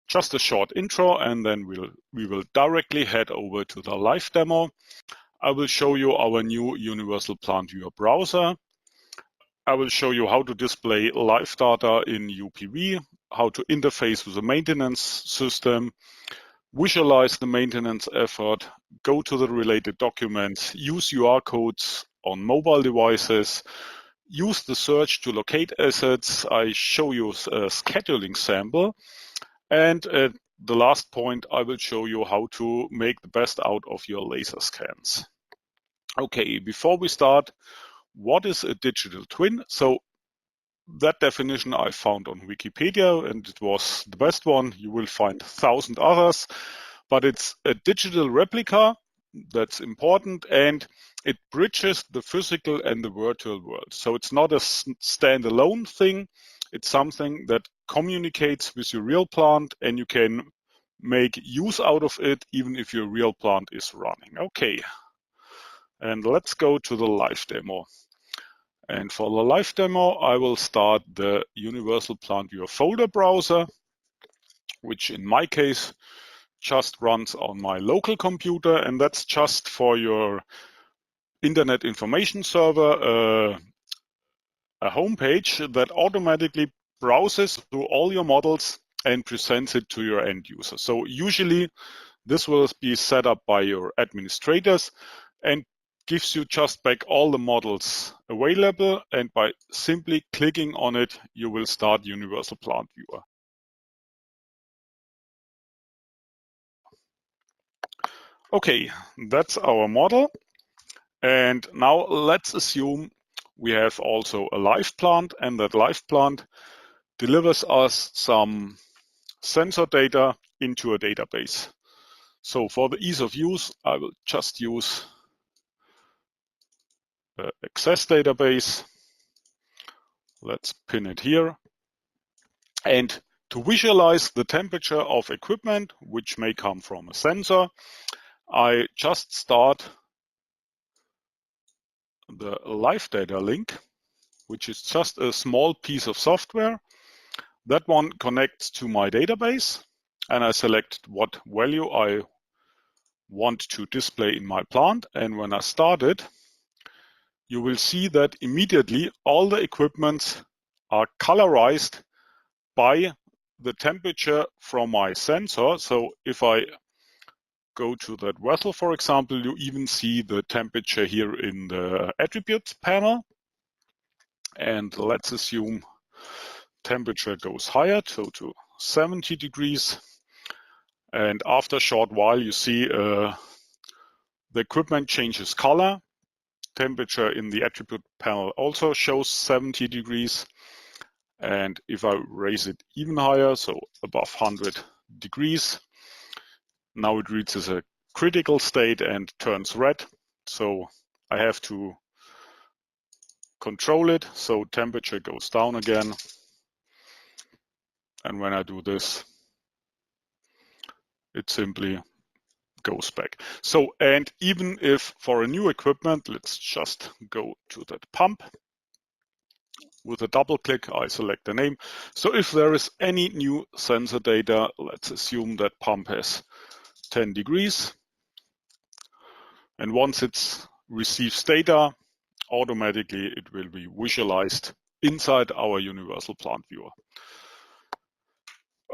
just a short intro, and then we will directly head over to the live demo. I will show you our new UniversalPlantViewer browser. I will show you how to display live data in UPV, how to interface with the maintenance system, visualize the maintenance effort, go to the related documents, use UR codes on mobile devices, use the search to locate assets. I show you a scheduling sample. And at the last point, I will show you how to make the best out of your laser scans. Okay, before we start, what is a digital twin? So that definition I found on Wikipedia, and it was the best one. You will find 1,000 others, but it's a digital replica. That's important, and it bridges the physical and the virtual world. So it's not a standalone thing. It's something that communicates with your real plant, and you can make use out of it even if your real plant is running. Okay, and let's go to the live demo. And for the live demo, I will start the UniversalPlantViewer folder browser, which in my case just runs on my local computer, and that's just for your Internet Information Server, a homepage that automatically browses through all your models and presents it to your end user. So usually this will be set up by your administrators and gives you just back all the models available, and by simply clicking on it, you will start UniversalPlantViewer. Okay, that's our model. And now let's assume we have also a live plant, and that live plant delivers us some sensor data into a database. So for the ease of use, I will just use the Access database. Let's pin it here. And to visualize the temperature of equipment, which may come from a sensor, I just start the live data link, which is just a small piece of software. That one connects to my database, and I select what value I want to display in my plant. And when I start it, you will see that immediately all the equipments are colorized by the temperature from my sensor. So if I go to that vessel, for example, you even see the temperature here in the attributes panel. And let's assume temperature goes higher, so to 70 degrees. And after a short while, you see the equipment changes color. Temperature in the attribute panel also shows 70 degrees. And if I raise it even higher, so above 100 degrees, now it reaches a critical state and turns red. So I have to control it, so temperature goes down again. And when I do this, it simply goes back. So, and even if for a new equipment, let's just go to that pump. With a double click, I select the name. So if there is any new sensor data, let's assume that pump has 10 degrees. And once it receives data, automatically it will be visualized inside our UniversalPlantViewer.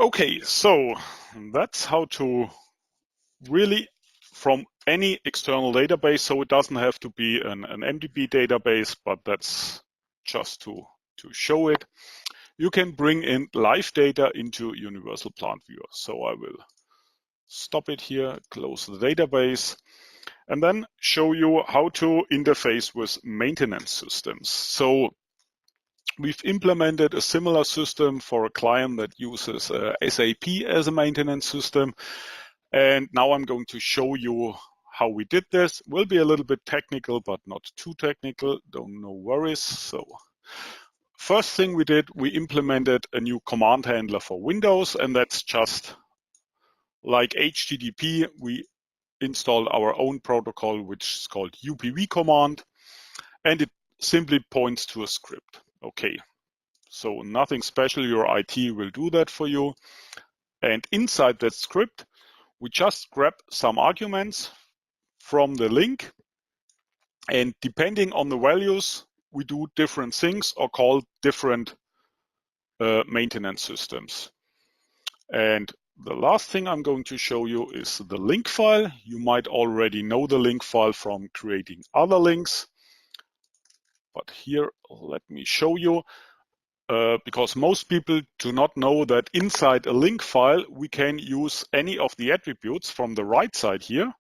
Okay, so that's how to really from any external database. So it doesn't have to be an MDB database, but that's just to show it. You can bring in live data into UniversalPlantViewer. So I will stop it here, close the database, and then show you how to interface with maintenance systems. So we've implemented a similar system for a client that uses SAP as a maintenance system. And now I'm going to show you how we did this. Will be a little bit technical, but not too technical. No worries. So first thing we did, we implemented a new command handler for Windows, and that's just like HTTP. We installed our own protocol, which is called UPV command, and it simply points to a script. Okay, so nothing special. Your IT will do that for you. And inside that script, we just grab some arguments from the link, and depending on the values, we do different things or call different maintenance systems. And the last thing I'm going to show you is the link file. You might already know the link file from creating other links, but here let me show you, because most people do not know that inside a link file we can use any of the attributes from the right side here.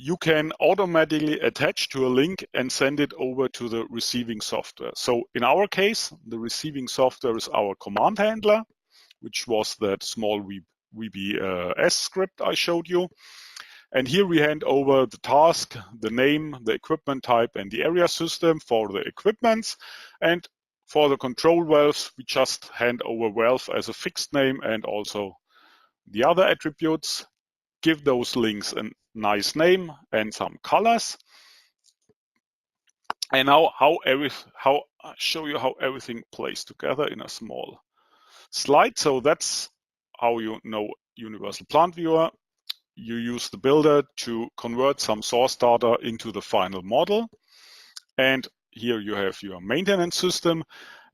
You can automatically attach to a link and send it over to the receiving software. So in our case, the receiving software is our command handler, which was that small VBS script I showed you. And here we hand over the task, the name, the equipment type, and the area system for the equipments. And for the control valves, we just hand over valve as a fixed name and also the other attributes. Give those links a nice name and some colors. And now I'll show you how everything plays together in a small slide. So that's how you know Universal Plant Viewer. You use the builder to convert some source data into the final model. And here you have your maintenance system.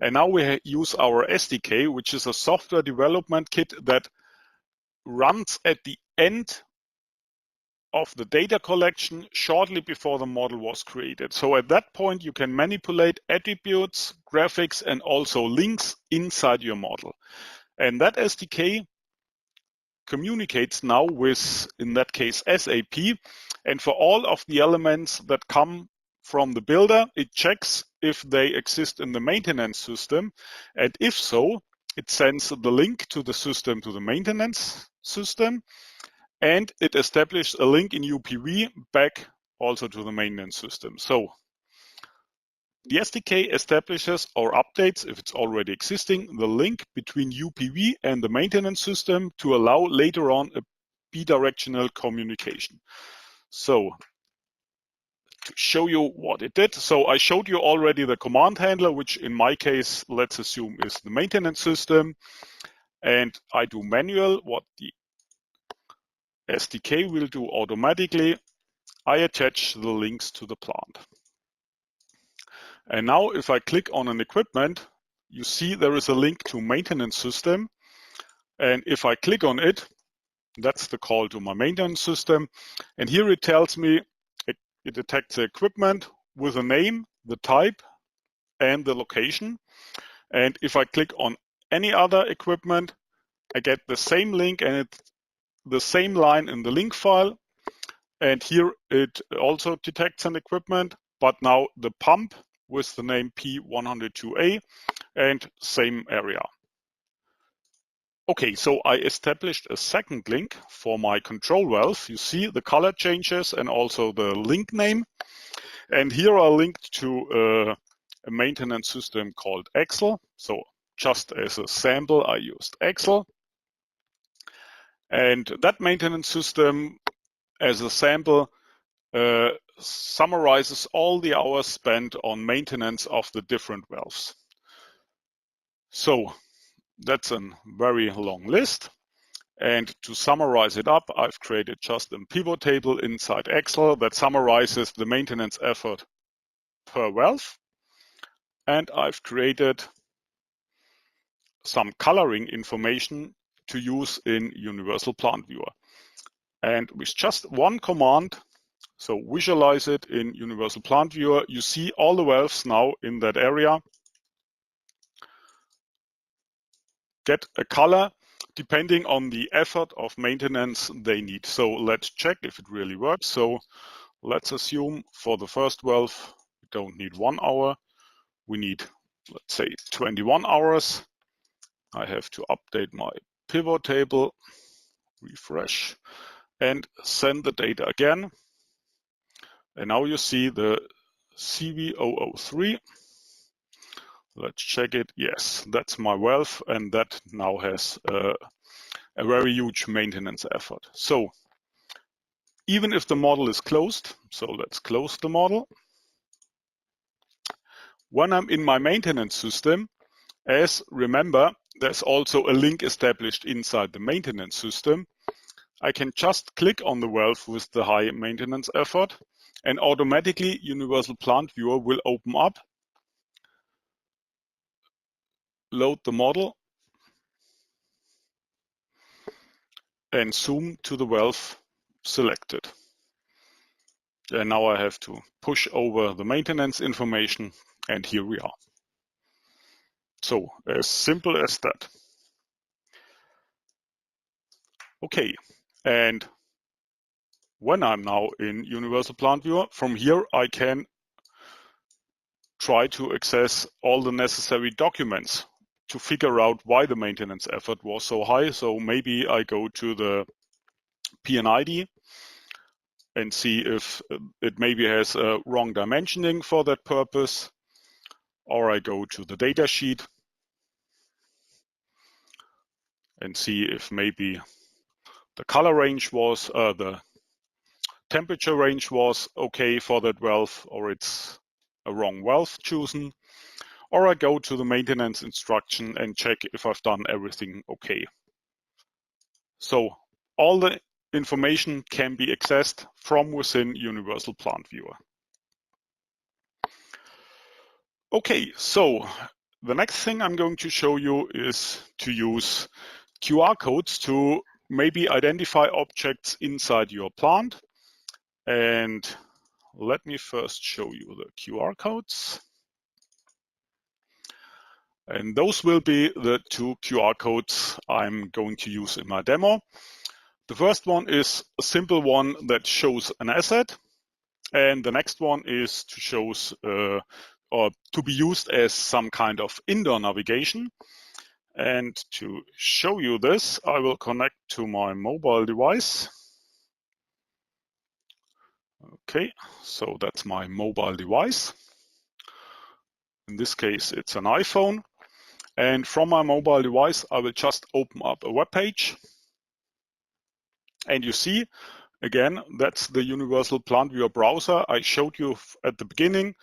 And now we use our SDK, which is a software development kit that runs at the end of the data collection shortly before the model was created. So at that point, you can manipulate attributes, graphics, and also links inside your model. And that SDK communicates now with, in that case, SAP. And for all of the elements that come from the builder, it checks if they exist in the maintenance system. And if so, it sends the link to the system, to the maintenance system. And it establishes a link in UPV back also to the maintenance system. So the SDK establishes or updates, if it's already existing, the link between UPV and the maintenance system to allow later on a bidirectional communication. So to show you what it did, so I showed you already the command handler, which in my case, let's assume is the maintenance system. And I do manual, what the SDK will do automatically. I attach the links to the plant. And now if I click on an equipment, you see there is a link to maintenance system. And if I click on it, that's the call to my maintenance system. And here it tells me it detects the equipment with a name, the type, and the location. And if I click on any other equipment, I get the same link and it's the same line in the link file. And here it also detects an equipment, but now the pump with the name P102A and same area. Okay, so I established a second link for my control valve. You see the color changes and also the link name. And here I linked to a maintenance system called Excel. So just as a sample, I used Excel. And that maintenance system as a sample summarizes all the hours spent on maintenance of the different valves. So that's a very long list. And to summarize it up, I've created just a pivot table inside Excel that summarizes the maintenance effort per valve. And I've created some coloring information to use in Universal Plant Viewer. And with just one command, so visualize it in Universal Plant Viewer, you see all the valves now in that area get a color depending on the effort of maintenance they need. So let's check if it really works. So let's assume for the first valve, we don't need 1 hour. We need, let's say, 21 hours. I have to update my pivot table, refresh, and send the data again. And now you see the CV003. Let's check it. Yes, that's my valve, and that now has a very huge maintenance effort. So even if the model is closed, so let's close the model. When I'm in my maintenance system, as remember, there's also a link established inside the maintenance system. I can just click on the valve with the high maintenance effort, and automatically UniversalPlantViewer will open up, load the model, and zoom to the valve selected. And now I have to push over the maintenance information, and here we are. So as simple as that. Okay, and when I'm now in UniversalPlantViewer, from here I can try to access all the necessary documents to figure out why the maintenance effort was so high. So maybe I go to the P&ID and see if it maybe has a wrong dimensioning for that purpose, or I go to the data sheet and see if maybe the color range was, the temperature range was okay for that valve, or it's a wrong valve chosen, or I go to the maintenance instruction and check if I've done everything okay. So all the information can be accessed from within UniversalPlantViewer. Okay, so the next thing I'm going to show you is to use QR codes to maybe identify objects inside your plant. And let me first show you the QR codes. And those will be the two QR codes I'm going to use in my demo. The first one is a simple one that shows an asset, and the next one is to shows or to be used as some kind of indoor navigation. And to show you this, I will connect to my mobile device. Okay, so that's my mobile device. In this case, it's an iPhone. And from my mobile device, I will just open up a web page. And you see, again, that's the UniversalPlantViewer browser I showed you at the beginning.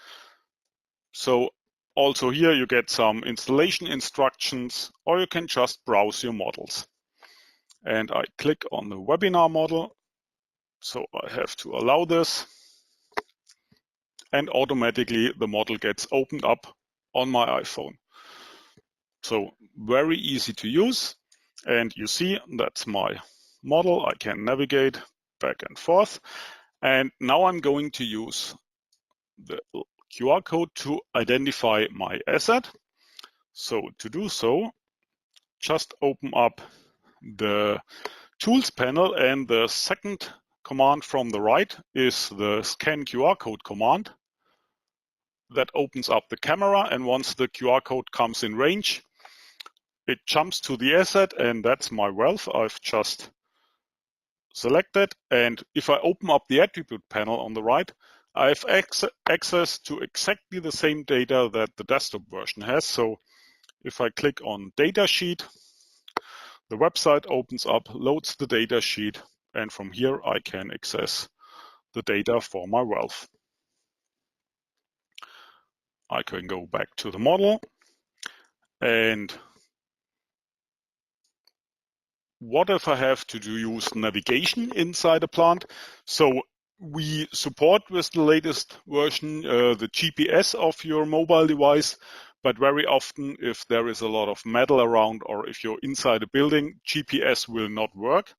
So also here you get some installation instructions, or you can just browse your models. And I click on the webinar model. So I have to allow this. And automatically the model gets opened up on my iPhone. So very easy to use. And you see, that's my model. I can navigate back and forth. And now I'm going to use the QR code to identify my asset. So to do so, just open up the tools panel, and the second command from the right is the scan QR code command. That opens up the camera, and once the QR code comes in range, it jumps to the asset, and that's my valve I've just selected. And if I open up the attribute panel on the right, I have access to exactly the same data that the desktop version has. So if I click on data sheet, the website opens up, loads the data sheet, and from here I can access the data for my valve. I can go back to the model, and what if I have to use navigation inside a plant? So we support with the latest version the GPS of your mobile device, but very often if there is a lot of metal around, or if you're inside a building, GPS will not work.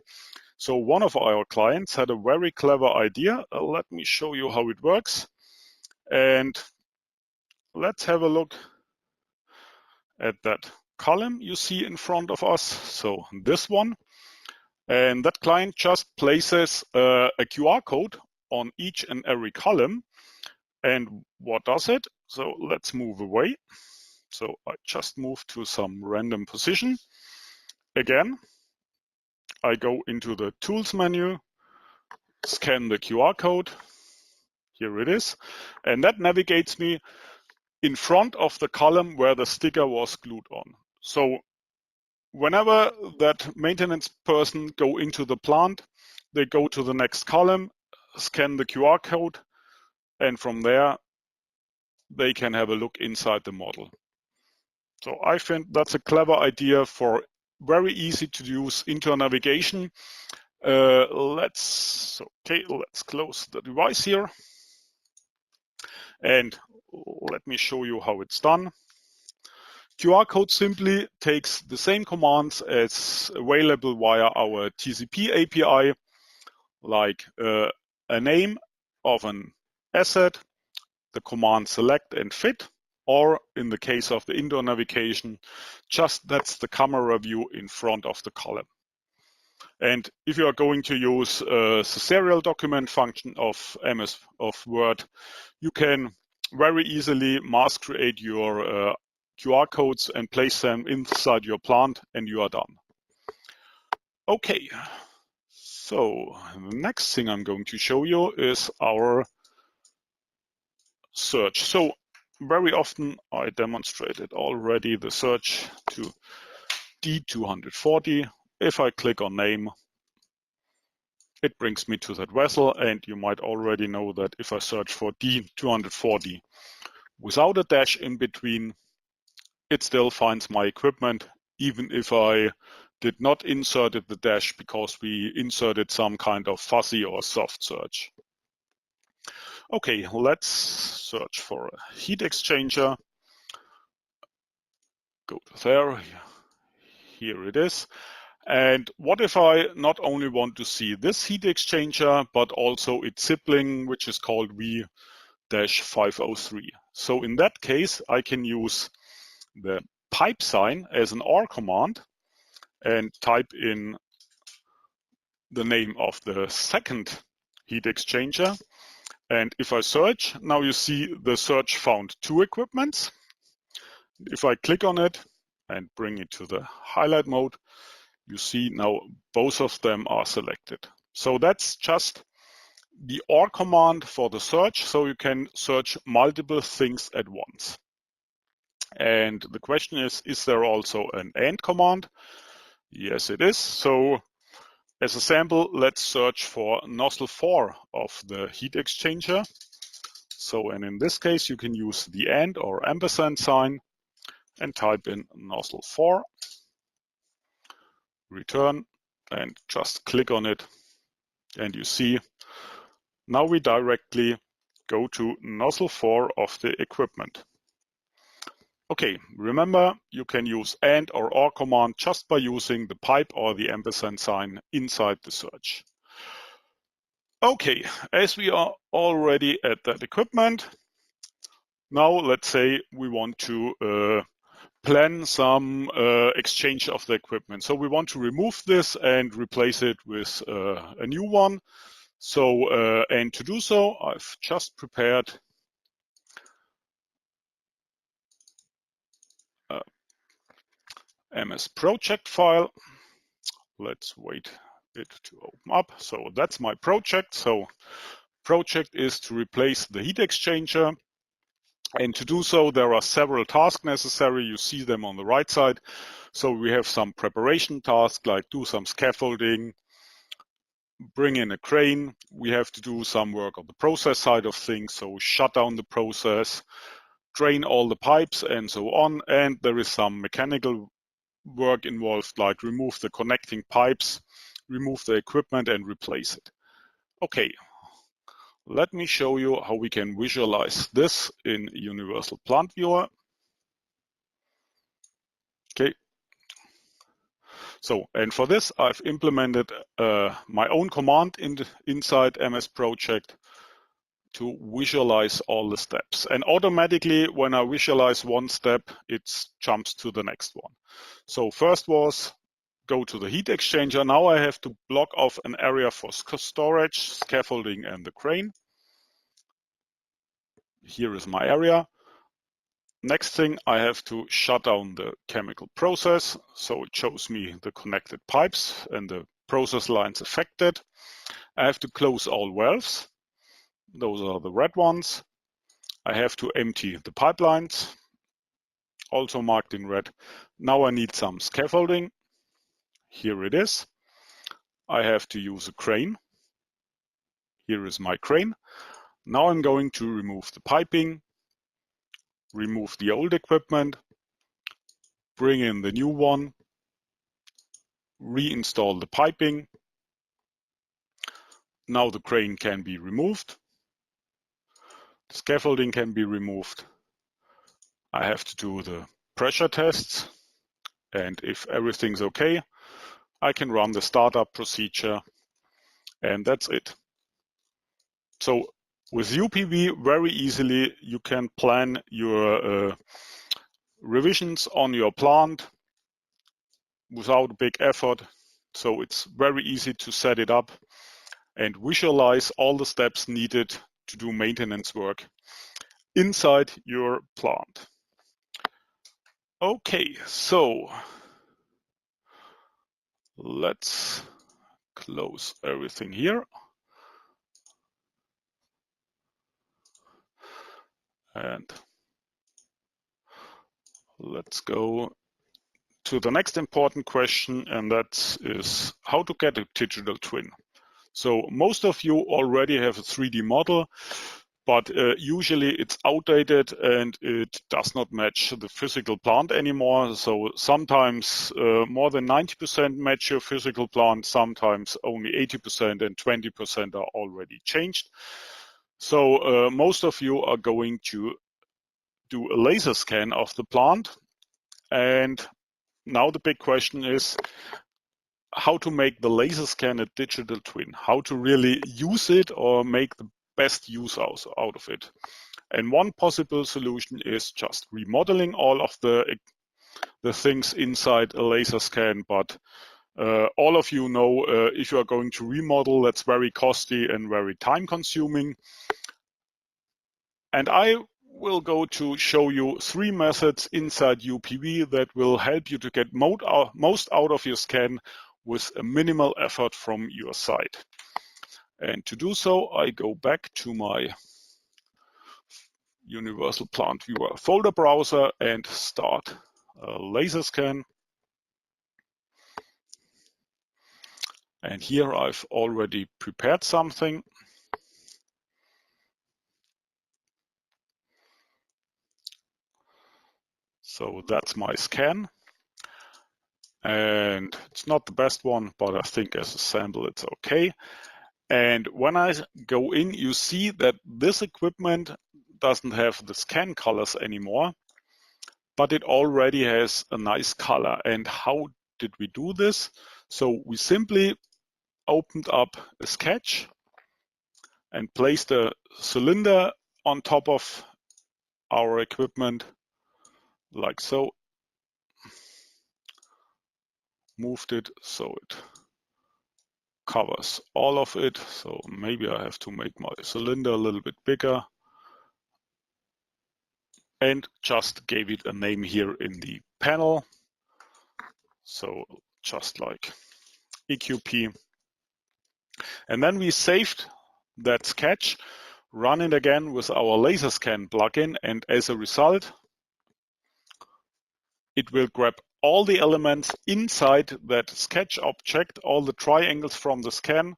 So one of our clients had a very clever idea. Let me show you how it works. And let's have a look at that column you see in front of us. So this one. And that client just places a QR code on each and every column. And what does it? So let's move away. So I just move to some random position. Again, I go into the tools menu, scan the QR code. Here it is. And that navigates me in front of the column where the sticker was glued on. So whenever that maintenance person go into the plant, they go to the next column, scan the QR code, and from there they can have a look inside the model. So I think that's a clever idea for very easy to use indoor navigation. Let's close the device here. And let me show you how it's done. QR code simply takes the same commands as available via our TCP API, like a name of an asset, the command select and fit, or in the case of the indoor navigation, just that's the camera view in front of the column. And if you are going to use the serial document function of Word, you can very easily mass create your QR codes and place them inside your plant, and you are done. Okay, so the next thing I'm going to show you is our search. So very often I demonstrated already the search to D240. If I click on name, it brings me to that vessel, and you might already know that if I search for D240 without a dash in between, it still finds my equipment, even if I did not insert the dash because we inserted some kind of fuzzy or soft search. Okay, let's search for a heat exchanger. Go to there. Here it is. And what if I not only want to see this heat exchanger, but also its sibling, which is called V-503. So in that case, I can use the pipe sign as an OR command and type in the name of the second heat exchanger. And if I search, now you see the search found two equipments. If I click on it and bring it to the highlight mode, you see now both of them are selected. So that's just the OR command for the search, so you can search multiple things at once. And the question is there also an AND command? Yes, it is. So as a sample, let's search for nozzle 4 of the heat exchanger. So, and in this case, you can use the AND or ampersand sign and type in nozzle 4, return, and just click on it. And you see, now we directly go to nozzle 4 of the equipment. Okay, remember, you can use AND or OR command just by using the pipe or the ampersand sign inside the search. Okay, as we are already at that equipment, now let's say we want to plan some exchange of the equipment. So we want to remove this and replace it with a new one. So, and to do so, I've just prepared a MS project file. Let's wait it to open up. So that's my project. So project is to replace the heat exchanger. And to do so, there are several tasks necessary. You see them on the right side. So we have some preparation tasks like do some scaffolding, bring in a crane. We have to do some work on the process side of things. So shut down the process, drain all the pipes and so on. And there is some mechanical work involved, like remove the connecting pipes, remove the equipment and replace it. Okay. Let me show you how we can visualize this in UniversalPlantViewer. Okay. So, and for this, I've implemented my own command inside MS Project to visualize all the steps. And automatically, when I visualize one step, it jumps to the next one. So first was go to the heat exchanger. Now I have to block off an area for storage, scaffolding, and the crane. Here is my area. Next thing, I have to shut down the chemical process. So it shows me the connected pipes and the process lines affected. I have to close all valves. Those are the red ones. I have to empty the pipelines, also marked in red. Now I need some scaffolding. Here it is. I have to use a crane. Here is my crane. Now I'm going to remove the piping, remove the old equipment, bring in the new one, reinstall the piping. Now the crane can be removed. The scaffolding can be removed. I have to do the pressure tests, and if everything's okay, I can run the startup procedure, and that's it. So with UPV, very easily you can plan your revisions on your plant without big effort. So it's very easy to set it up and visualize all the steps needed to do maintenance work inside your plant. Okay, so let's close everything here. And let's go to the next important question, and that is how to get a digital twin. So most of you already have a 3D model, but usually it's outdated and it does not match the physical plant anymore. So sometimes more than 90% match your physical plant, sometimes only 80% and 20% are already changed. So most of you are going to do a laser scan of the plant. And now the big question is how to make the laser scan a digital twin, how to really use it or make the best use out of it. And one possible solution is just remodeling all of the things inside a laser scan. But all of you know if you are going to remodel, that's very costly and very time consuming. And I will go to show you 3 methods inside UPV that will help you to get most out of your scan with a minimal effort from your side. And to do so, I go back to my UniversalPlantViewer folder browser and start a laser scan. And here I've already prepared something. So that's my scan. And it's not the best one, but I think as a sample it's okay. And when I go in, you see that this equipment doesn't have the scan colors anymore, but it already has a nice color. And how did we do this? So we simply opened up a sketch and placed a cylinder on top of our equipment like so. Moved it so it covers all of it. So maybe I have to make my cylinder a little bit bigger. And just gave it a name here in the panel. So just like EQP. And then we saved that sketch, run it again with our laser scan plugin, and as a result, it will grab all the elements inside that sketch object, all the triangles from the scan,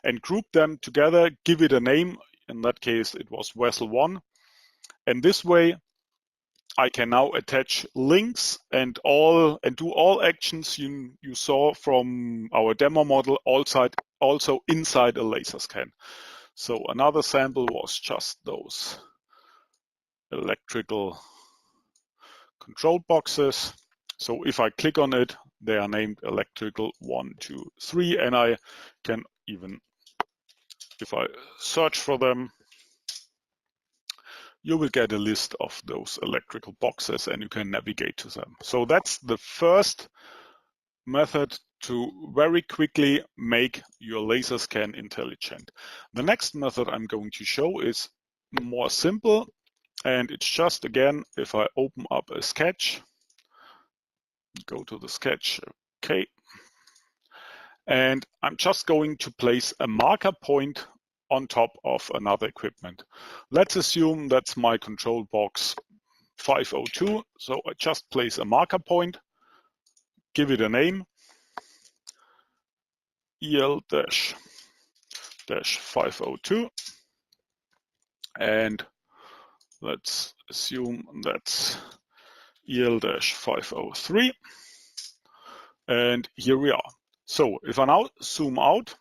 and group them together, give it a name. In that case, it was vessel 1. And this way, I can now attach links and do all actions you saw from our demo model also inside a laser scan. So another sample was just those electrical control boxes. So if I click on it, they are named electrical 1, 2, 3, and I can even, if I search for them, you will get a list of those electrical boxes and you can navigate to them. So that's the first method to very quickly make your laser scan intelligent. The next method I'm going to show is more simple, and it's just, again, if I open up a sketch, go to the sketch, okay, and I'm just going to place a marker point on top of another equipment. Let's assume that's my control box 502. So I just place a marker point, give it a name, EL-502, and let's assume that's EL-503. And here we are. So if I now zoom out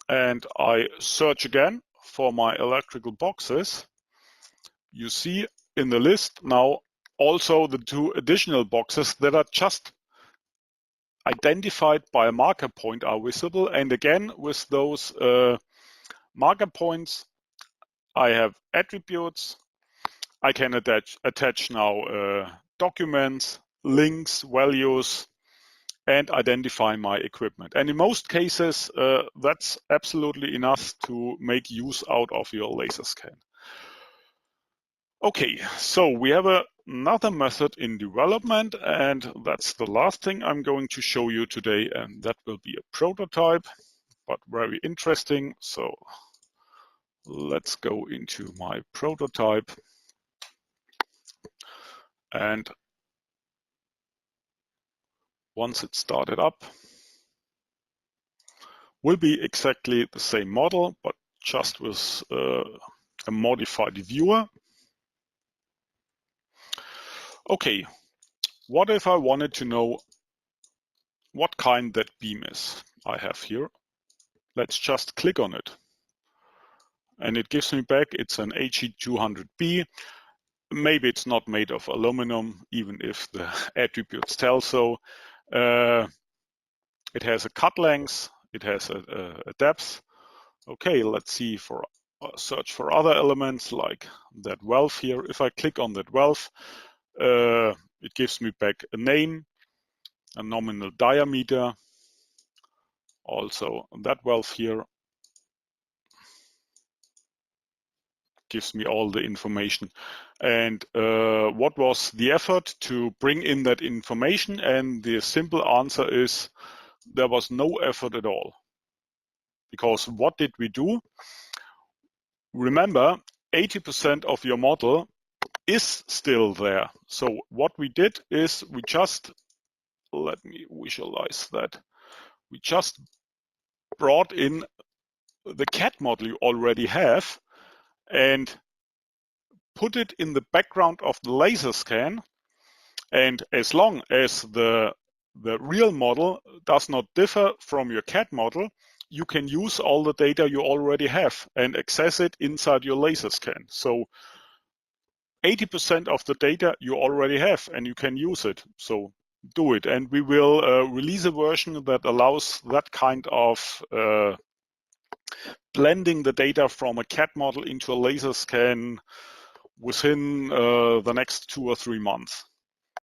and I search again for my electrical boxes, you see in the list now also the 2 additional boxes that are just identified by a marker point are visible. And again, with those marker points, I have attributes. I can attach now documents, links, values, and identify my equipment. And in most cases, that's absolutely enough to make use out of your laser scan. Okay, so we have another method in development, and that's the last thing I'm going to show you today, and that will be a prototype, but very interesting. So let's go into my prototype, and once it's started up, will be exactly the same model, but just with a modified viewer. Okay, what if I wanted to know what kind that beam is I have here? Let's just click on it. And it gives me back, it's an HE200B. Maybe it's not made of aluminum, even if the attributes tell so. It has a cut length, it has a depth. Okay, let's see for search for other elements like that valve here. If I click on that valve, it gives me back a name, a nominal diameter, also that valve here gives me all the information. And what was the effort to bring in that information? And the simple answer is there was no effort at all. Because what did we do? Remember, 80% of your model is still there. So what we did is we just, let me visualize that. We just brought in the CAD model you already have and put it in the background of the laser scan. And as long as the real model does not differ from your CAD model, you can use all the data you already have and access it inside your laser scan. So 80% of the data you already have and you can use it. So do it. And we will release a version that allows that kind of blending the data from a CAD model into a laser scan within the next 2 or 3 months.